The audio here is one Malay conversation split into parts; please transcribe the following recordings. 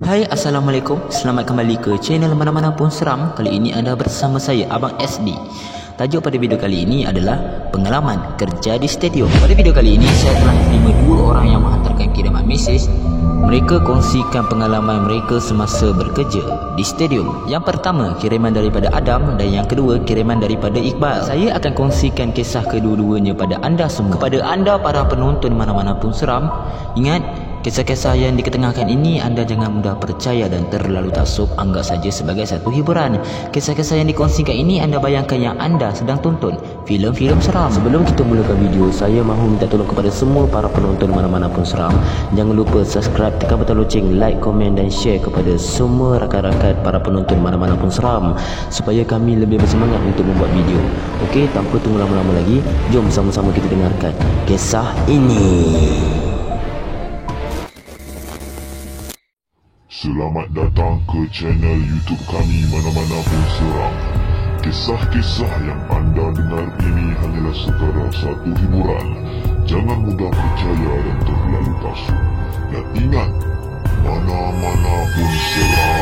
Hai, Assalamualaikum. Selamat kembali ke channel Mana-Mana Pun Seram. Kali ini anda bersama saya, Abang SD. Tajuk pada video kali ini adalah pengalaman kerja di stadium. Pada video kali ini saya telah menerima dua orang yang menghantarkan kiriman mesej. Mereka kongsikan pengalaman mereka semasa bekerja di stadium. Yang pertama kiriman daripada Adam dan yang kedua kiriman daripada Iqbal. Saya akan kongsikan kisah kedua-duanya pada anda semua. Kepada anda para penonton Mana-Mana Pun Seram, ingat, kisah-kisah yang diketengahkan ini anda jangan mudah percaya dan terlalu taksub, anggap saja sebagai satu hiburan. Kisah-kisah yang dikongsikan ini anda bayangkan yang anda sedang tonton filem-filem seram. Sebelum kita mulakan video, saya mahu minta tolong kepada semua para penonton Mana-Mana Pun Seram. Jangan lupa subscribe, tekan butang loceng, like, komen dan share kepada semua rakan-rakan para penonton Mana-Mana Pun Seram supaya kami lebih bersemangat untuk membuat video. Okey, tanpa tunggu lama-lama lagi, jom sama-sama kita dengarkan kisah ini. Selamat datang ke channel YouTube kami Mana-Mana Pun Seram. Kisah-kisah yang anda dengar ini hanyalah sekadar satu hiburan. Jangan mudah percaya dan terlalu taksub. Dan ingat, Mana-Mana Pun Seram.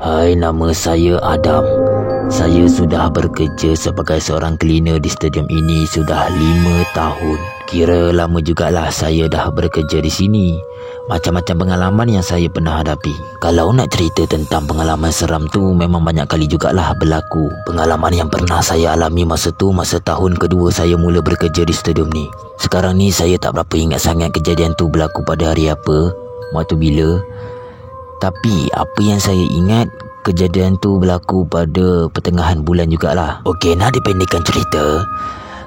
Hai, nama saya Adam. Saya sudah bekerja sebagai seorang cleaner di stadium ini sudah 5 tahun. Kira lama jugalah saya dah bekerja di sini. Macam-macam pengalaman yang saya pernah hadapi. Kalau nak cerita tentang pengalaman seram tu, memang banyak kali jugalah berlaku. Pengalaman yang pernah saya alami masa tahun kedua saya mula bekerja di stadium ni. Sekarang ni saya tak berapa ingat sangat kejadian tu berlaku pada hari apa, waktu bila. Tapi apa yang saya ingat, kejadian tu berlaku pada pertengahan bulan jugalah. Okey, nak dipendekkan cerita,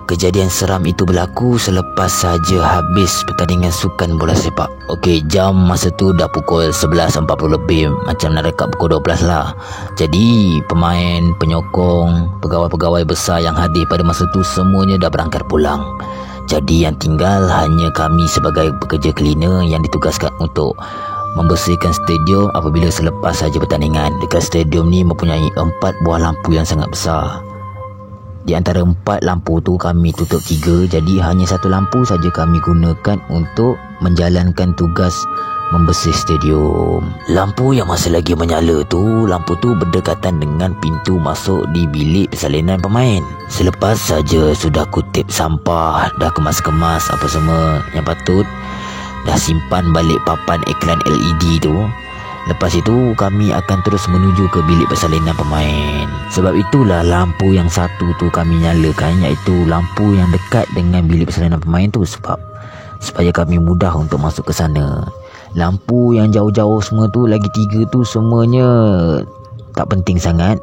kejadian seram itu berlaku selepas saja habis pertandingan sukan bola sepak. Okey, jam masa tu dah pukul 11.40 lebih, macam nak dekat pukul 12 lah. Jadi pemain, penyokong, pegawai-pegawai besar yang hadir pada masa tu semuanya dah berangkat pulang. Jadi yang tinggal hanya kami sebagai pekerja cleaner yang ditugaskan untuk membersihkan stadium apabila selepas saja pertandingan. Dekat stadium ni mempunyai 4 buah lampu yang sangat besar. Di antara 4 lampu tu kami tutup 3, jadi hanya 1 lampu saja kami gunakan untuk menjalankan tugas membersih stadium. Lampu yang masih lagi menyala tu, lampu tu berdekatan dengan pintu masuk di bilik persalinan pemain. Selepas saja sudah kutip sampah, dah kemas-kemas apa semua yang patut, dah simpan balik papan iklan LED tu, lepas itu kami akan terus menuju ke bilik persalinan pemain. Sebab itulah lampu yang satu tu kami nyalakan, iaitu lampu yang dekat dengan bilik persalinan pemain tu, supaya kami mudah untuk masuk ke sana. Lampu yang jauh-jauh semua tu, lagi 3 tu, semuanya tak penting sangat.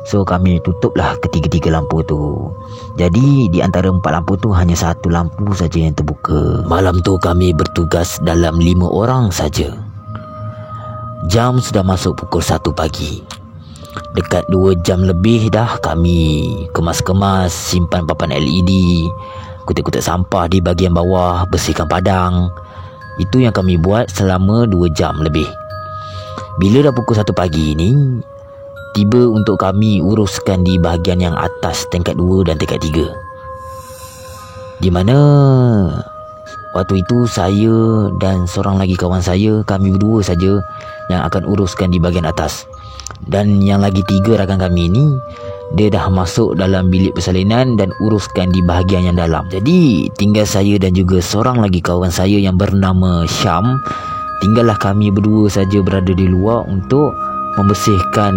So kami tutuplah ketiga-tiga lampu tu. Jadi di antara 4 lampu tu hanya 1 lampu saja yang terbuka. Malam tu kami bertugas dalam 5 orang saja. Jam sudah masuk pukul 1 pagi. Dekat 2 jam lebih dah kami kemas-kemas, simpan papan LED, kutip-kutip sampah di bahagian bawah, bersihkan padang. Itu yang kami buat selama 2 jam lebih. Bila dah pukul 1 pagi ni, tiba untuk kami uruskan di bahagian yang atas, tingkat 2 dan tingkat 3, di mana waktu itu saya dan seorang lagi kawan saya, kami berdua saja yang akan uruskan di bahagian atas. Dan yang lagi 3 rakan kami ni, dia dah masuk dalam bilik persalinan dan uruskan di bahagian yang dalam. Jadi tinggal saya dan juga seorang lagi kawan saya yang bernama Syam. Tinggallah kami berdua saja berada di luar untuk membersihkan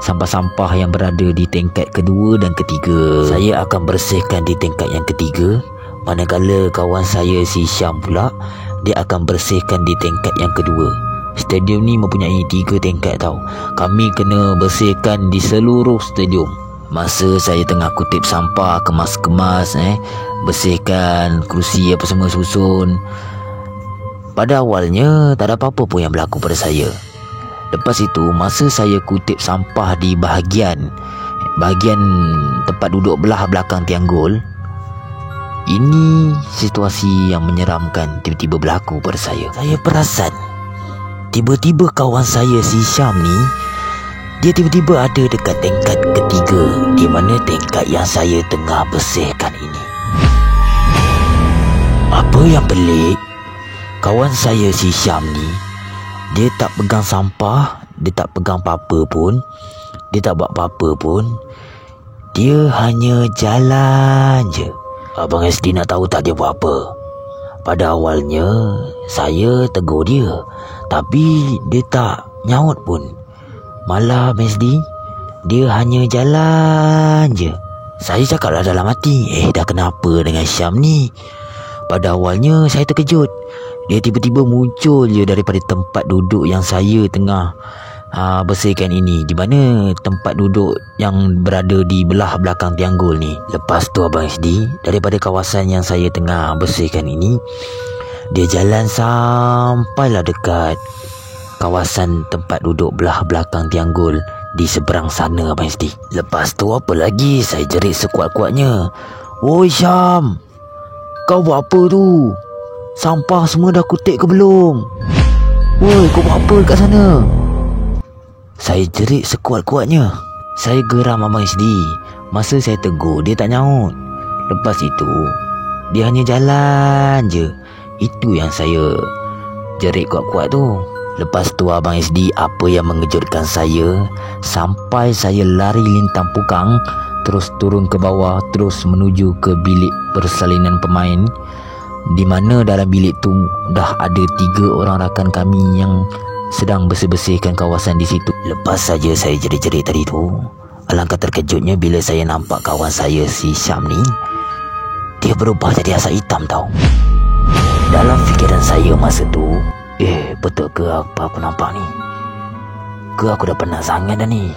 sampah-sampah yang berada di tingkat kedua dan ketiga. Saya akan bersihkan di tingkat yang ketiga, manakala kawan saya si Syam pula, dia akan bersihkan di tingkat yang kedua. Stadium ni mempunyai 3 tingkat tau. Kami kena bersihkan di seluruh stadium. Masa saya tengah kutip sampah, kemas-kemas, bersihkan kerusi apa semua susun, pada awalnya tak ada apa-apa pun yang berlaku pada saya. Lepas itu, masa saya kutip sampah di bahagian tempat duduk belah belakang tiang gol, ini situasi yang menyeramkan tiba-tiba berlaku pada saya. Saya perasan tiba-tiba kawan saya si Syam ni, dia tiba-tiba ada dekat tingkat ketiga, di mana tingkat yang saya tengah bersihkan ini. Apa yang pelik, kawan saya si Syam ni, dia tak pegang sampah, dia tak pegang apa-apa pun, dia tak buat apa-apa pun. Dia hanya jalan je. Abang SD nak tahu tak dia buat apa? Pada awalnya saya tegur dia, tapi dia tak nyaut pun. Malah Abang SD, dia hanya jalan je. Saya cakaplah dalam hati, dah kenapa dengan Syam ni? Pada awalnya saya terkejut. Dia tiba-tiba muncul je daripada tempat duduk yang saya tengah bersihkan ini, di mana tempat duduk yang berada di belah belakang tianggul ni. Lepas tu Abang SD, daripada kawasan yang saya tengah bersihkan ini, dia jalan sampailah dekat kawasan tempat duduk belah belakang tianggul di seberang sana Abang SD. Lepas tu apa lagi, saya jerit sekuat-kuatnya, "Oi Syam, kau buat apa tu? Sampah semua dah kutip ke belum? Woi, kau buat apa dekat sana?" Saya jerit sekuat-kuatnya. Saya geram Abang SD. Masa saya tegur, dia tak nyaut. Lepas itu, dia hanya jalan je. Itu yang saya jerit kuat-kuat tu. Lepas tu Abang SD, apa yang mengejutkan saya, sampai saya lari lintang pukang, terus turun ke bawah, terus menuju ke bilik persalinan pemain, di mana dalam bilik tu dah ada 3 orang rakan kami yang sedang bersih-bersihkan kawasan di situ. Lepas saja saya jerit-jerit tadi tu, alangkah terkejutnya bila saya nampak kawan saya si Syam ni, dia berubah jadi asap hitam tau. Dalam fikiran saya masa tu, betul ke apa aku nampak ni? Ke aku dah penat sangat dah ni?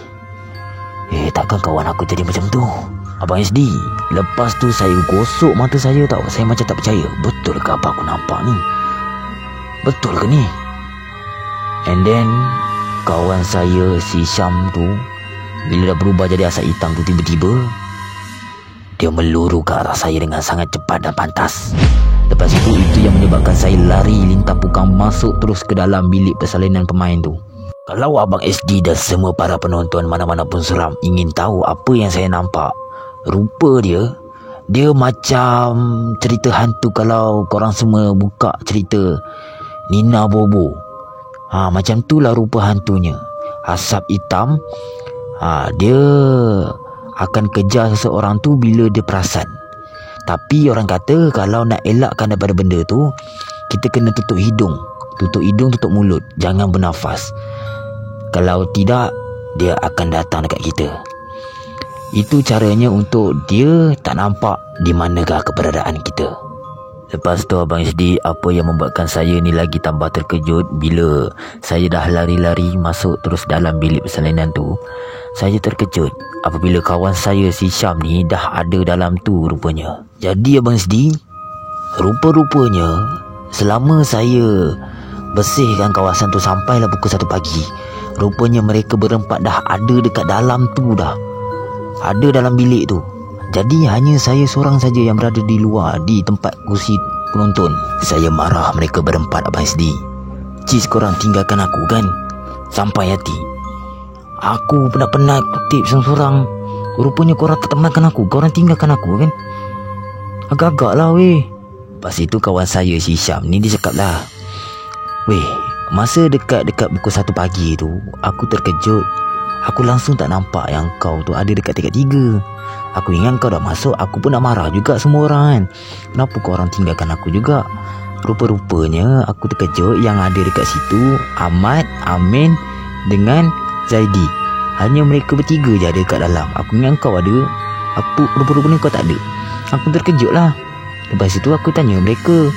Takkan kawan aku jadi macam tu? Abang SD, lepas tu saya gosok mata saya tau. Saya macam tak percaya, betul ke apa aku nampak ni? Betul ke ni? And then kawan saya si Syam tu, bila dah berubah jadi asap hitam tu, tiba-tiba dia meluru ke arah saya dengan sangat cepat dan pantas. Lepas itu yang menyebabkan saya lari lintang pukang masuk terus ke dalam bilik persalinan pemain tu. Kalau Abang SD dan semua para penonton Mana-Mana Pun Seram ingin tahu apa yang saya nampak, rupa dia macam cerita hantu. Kalau korang semua buka cerita Nina Bobo, macam tu lah rupa hantunya. Asap hitam. Dia akan kejar seseorang tu bila dia perasan. Tapi orang kata kalau nak elakkan daripada benda tu, kita kena tutup hidung, tutup mulut, jangan bernafas. Kalau tidak, dia akan datang dekat kita. Itu caranya untuk dia tak nampak di manakah keberadaan kita. Lepas tu Abang SD, apa yang membuatkan saya ni lagi tambah terkejut, bila saya dah lari-lari masuk terus dalam bilik persalinan tu, saya terkejut apabila kawan saya si Syam ni dah ada dalam tu rupanya. Jadi Abang SD, rupa-rupanya selama saya bersihkan kawasan tu sampailah pukul 1 pagi, rupanya mereka berempat dah ada dekat dalam tu dah. Ada dalam bilik tu. Jadi hanya saya seorang saja yang berada di luar, di tempat kursi penonton. Saya marah mereka berempat Abang SD. Cis, korang tinggalkan aku kan? Sampai hati. Aku penat-penat kutip seorang-seorang. Rupanya korang tak temankan aku, korang tinggalkan aku kan? Agak-agak lah weh. Lepas itu kawan saya si Syam ni dia cakap lah, "Weh, masa dekat pukul 1 pagi tu, aku terkejut. Aku langsung tak nampak yang kau tu ada dekat tingkat 3. Aku ingat kau dah masuk, aku pun nak marah juga semua orang kan. Kenapa kau orang tinggalkan aku juga?" Rupa-rupanya aku terkejut yang ada dekat situ Ahmad, Amin dengan Zaidi. Hanya mereka bertiga je ada dekat dalam. Aku ingat kau ada, rupa-rupanya kau tak ada. Aku terkejut lah. Lepas itu aku tanya mereka,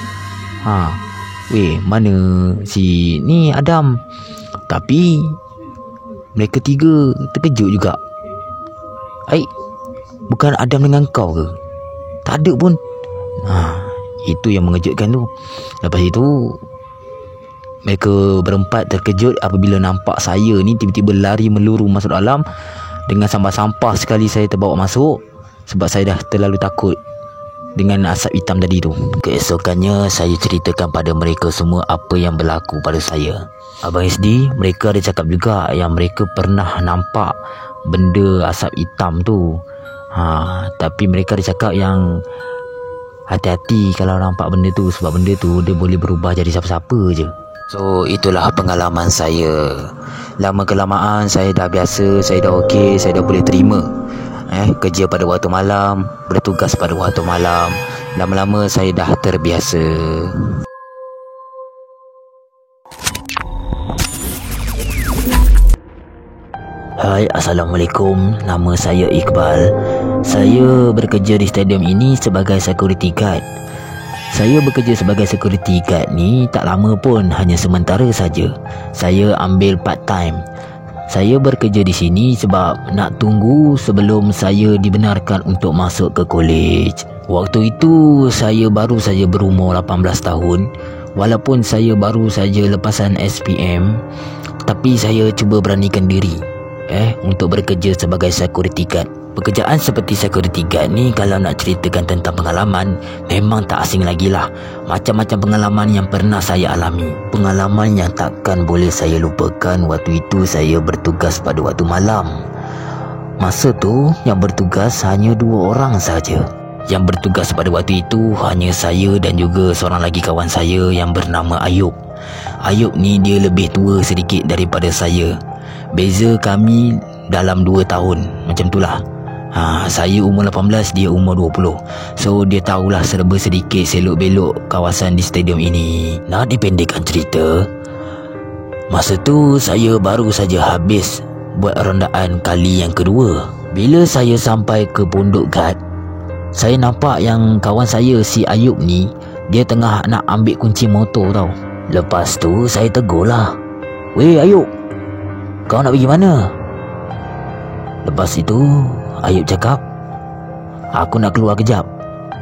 "Weh, mana si ni Adam?" Tapi mereka 3 terkejut juga. Bukan Adam dengan kau ke? Tak ada pun. Itu yang mengejutkan tu. Lepas itu mereka berempat terkejut apabila nampak saya ni tiba-tiba lari meluru masuk dalam. Dengan sampah-sampah sekali saya terbawa masuk, sebab saya dah terlalu takut dengan asap hitam tadi tu. Keesokannya saya ceritakan pada mereka semua apa yang berlaku pada saya. Abang SD, mereka ada cakap juga yang mereka pernah nampak benda asap hitam tu. Tapi mereka ada cakap yang hati-hati kalau nampak benda tu, sebab benda tu dia boleh berubah jadi siapa-siapa je. So itulah pengalaman saya. Lama kelamaan saya dah biasa, saya dah okey, saya dah boleh terima kerja pada waktu malam, bertugas pada waktu malam. Lama-lama saya dah terbiasa. Hai, Assalamualaikum. Nama saya Iqbal. Saya bekerja di stadium ini sebagai security guard. Saya bekerja sebagai security guard ni tak lama pun, hanya sementara saja. Saya ambil part time. Saya bekerja di sini sebab nak tunggu sebelum saya dibenarkan untuk masuk ke college. Waktu itu saya baru saja berumur 18 tahun. Walaupun saya baru saja lepasan SPM, tapi saya cuba beranikan diri untuk bekerja sebagai security guard. Pekerjaan seperti security guard ni, kalau nak ceritakan tentang pengalaman, memang tak asing lagi lah. Macam-macam pengalaman yang pernah saya alami. Pengalaman yang takkan boleh saya lupakan. Waktu itu saya bertugas pada waktu malam. Masa tu yang bertugas hanya 2 orang saja. Yang bertugas pada waktu itu hanya saya dan juga seorang lagi kawan saya yang bernama Ayub. Ayub ni dia lebih tua sedikit daripada saya. Beza kami dalam 2 tahun, macam itulah. Saya umur 18, dia umur 20. So dia tahulah serba sedikit selok-belok kawasan di stadium ini. Nak dipendekkan cerita, masa tu saya baru saja habis buat rondaan kali yang kedua. Bila saya sampai ke pondok guard, saya nampak yang kawan saya si Ayub ni, dia tengah nak ambil kunci motor tau. Lepas tu saya tegurlah, "Weh Ayub, kau nak pergi mana?" Lepas itu Ayub cakap, "Aku nak keluar kejap.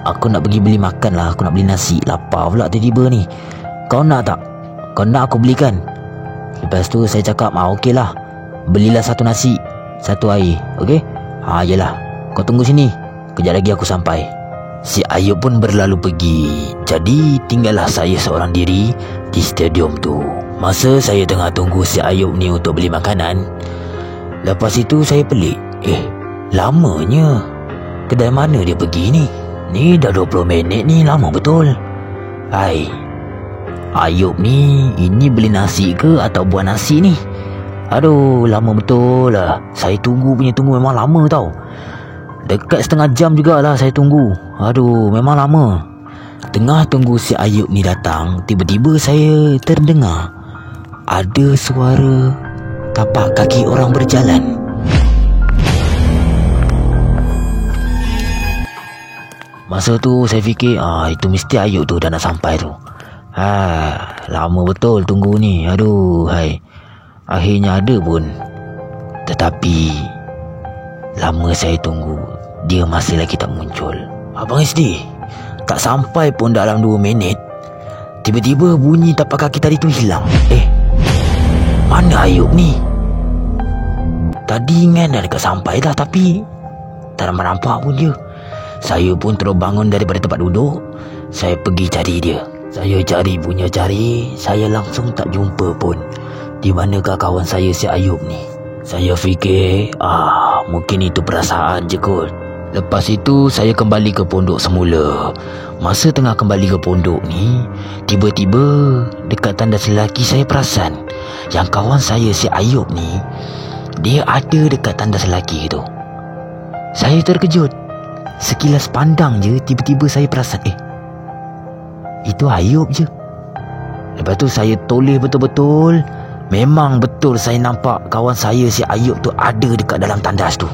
Aku nak pergi beli makan lah. Aku nak beli nasi. Lapar pula tiba-tiba ni. Kau nak tak? Kau nak aku belikan?" Lepas tu saya cakap, "Okey lah. Belilah 1 nasi, 1 air. Okey? Yelah. Kau tunggu sini. Kejap lagi aku sampai." Si Ayub pun berlalu pergi. Jadi tinggallah saya seorang diri di stadium tu. Masa saya tengah tunggu si Ayub ni untuk beli makanan, lepas itu saya pelik. Lamanya. Kedai mana dia pergi ni? Ni dah 20 minit ni, lama betul. Hai, Ayub ni, ini beli nasi ke atau buah nasi ni? Aduh, lama betul lah. Saya tunggu memang lama tau. Dekat setengah jam jugalah saya tunggu. Aduh, memang lama. Tengah tunggu si Ayub ni datang, tiba-tiba saya terdengar ada suara tapak kaki orang berjalan. Masa tu saya fikir, itu mesti Ayub tu dah nak sampai tu. Lama betul tunggu ni. Aduh, hai. Akhirnya ada pun. Tetapi lama saya tunggu, dia masih lagi tak muncul. Abang SD, tak sampai pun dalam 2 minit, tiba-tiba bunyi tapak kaki tadi tu hilang. Mana Ayub ni? Tadi ingat dah dekat sampai dah, tapi tak nampak pun dia. Saya pun terus bangun daripada tempat duduk. Saya pergi cari dia. Saya cari punya cari, saya langsung tak jumpa pun. Di manakah kawan saya si Ayub ni? Saya fikir, mungkin itu perasaan je kot. Lepas itu saya kembali ke pondok semula. Masa tengah kembali ke pondok ni, tiba-tiba dekat tandas lelaki saya perasan yang kawan saya si Ayub ni, dia ada dekat tandas lelaki tu. Saya terkejut. Sekilas pandang je, tiba-tiba saya perasan, itu Ayub je. Lepas tu saya toleh betul-betul. Memang betul saya nampak kawan saya si Ayub tu ada dekat dalam tandas tu.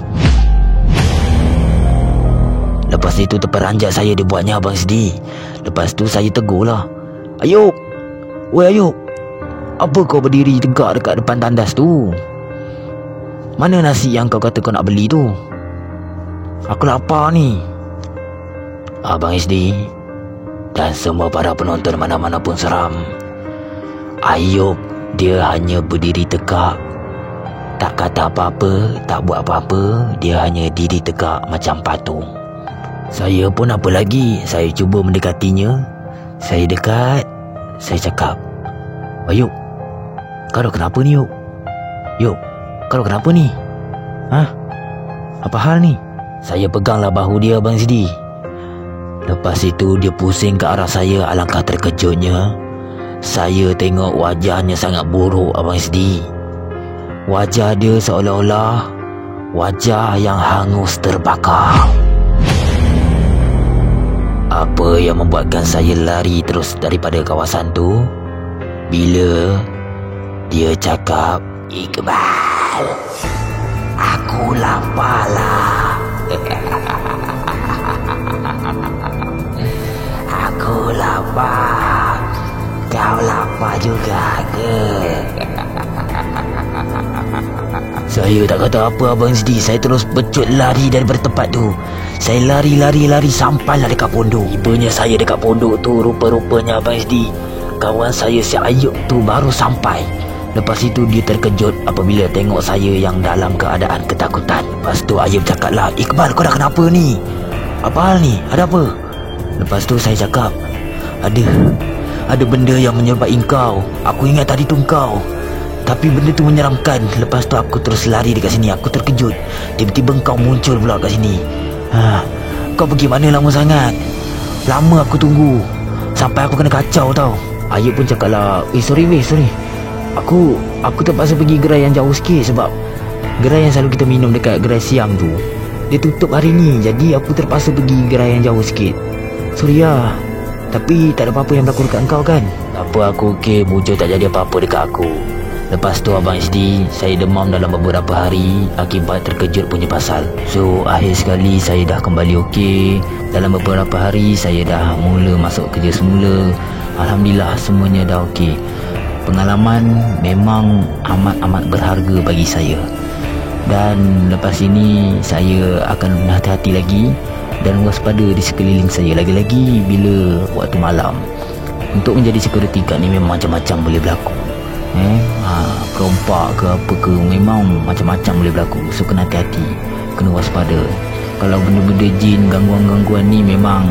Lepas itu terperanjat saya dia buatnya abang sedih. Lepas tu saya tegurlah, "Ayub, weh Ayub, apa kau berdiri tegak dekat depan tandas tu? Mana nasi yang kau kata kau nak beli tu? Aku lapar ni." Abang SD dan semua para penonton mana-mana pun seram, Ayub dia hanya berdiri tegak, tak kata apa-apa, tak buat apa-apa. Dia hanya diri tegak macam patung. Saya pun apa lagi, saya cuba mendekatinya. Saya dekat, saya cakap, Yuk, kau dah kenapa ni Yuk? Yuk, kau dah kenapa ni? Apa hal ni? Saya peganglah bahu dia Abang Zdi. Lepas itu dia pusing ke arah saya. Alangkah terkejutnya saya tengok wajahnya sangat buruk Abang Zdi. Wajah dia seolah-olah wajah yang hangus terbakar. Apa yang membuatkan saya lari terus daripada kawasan tu? Bila dia cakap, Iqbal, aku lapar lah. Aku lapar. Kau lapar juga ke? Saya tak kata apa Abang Zdi. Saya terus becut lari daripada tempat tu. Saya lari sampailah dekat pondok. Tibanya saya dekat pondok tu, rupa-rupanya Abang Zdi, kawan saya si Ayub tu baru sampai. Lepas itu dia terkejut apabila tengok saya yang dalam keadaan ketakutan. Lepas tu Ayub cakap lah, Iqbal, kau dah kenapa ni? Apa hal ni? Ada apa? Lepas tu saya cakap, ada benda yang menyerupai kau. Aku ingat tadi tu kau, tapi benda tu menyeramkan. Lepas tu aku terus lari dekat sini. Aku terkejut, tiba-tiba kau muncul pula kat sini. Kau pergi mana lama sangat? Lama aku tunggu, sampai aku kena kacau tau. Ayub pun cakap lah, sorry. Aku terpaksa pergi gerai yang jauh sikit. Sebab gerai yang selalu kita minum dekat gerai siang tu, dia tutup hari ni. Jadi aku terpaksa pergi gerai yang jauh sikit. Sorry lah. Tapi tak ada apa-apa yang berlaku dekat engkau kan? Apa, aku okey. Muncul tak jadi apa-apa dekat aku. Lepas tu Abang Zdi, saya demam dalam beberapa hari akibat terkejut punya pasal. So akhir sekali saya dah kembali okey. Dalam beberapa hari saya dah mula masuk kerja semula. Alhamdulillah semuanya dah okey. Pengalaman memang amat-amat berharga bagi saya. Dan lepas ini saya akan berhati-hati lagi dan waspada di sekeliling saya, lagi-lagi bila waktu malam. Untuk menjadi security guard ni memang macam-macam boleh berlaku. Perompak ke apa ke, memang macam-macam boleh berlaku. So kena hati-hati, kena waspada. Kalau benda-benda jin, gangguan-gangguan ni memang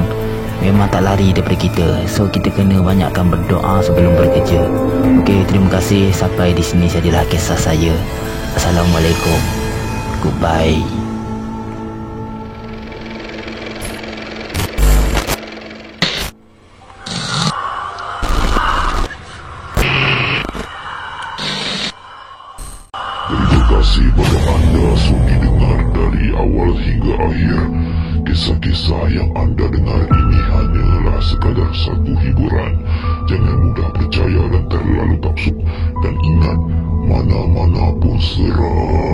tak lari daripada kita. So kita kena banyakkan berdoa sebelum bekerja. Okey, terima kasih. Sampai di sini sajalah kisah saya. Assalamualaikum. Goodbye. Terima kasih pada anda sudi dengar dari awal hingga akhir. Kisah-kisah yang anda dengar ini hanyalah sekadar satu hiburan. Jangan mudah percaya dan terlalu taksub. Dan ingat, mana-mana pun seram.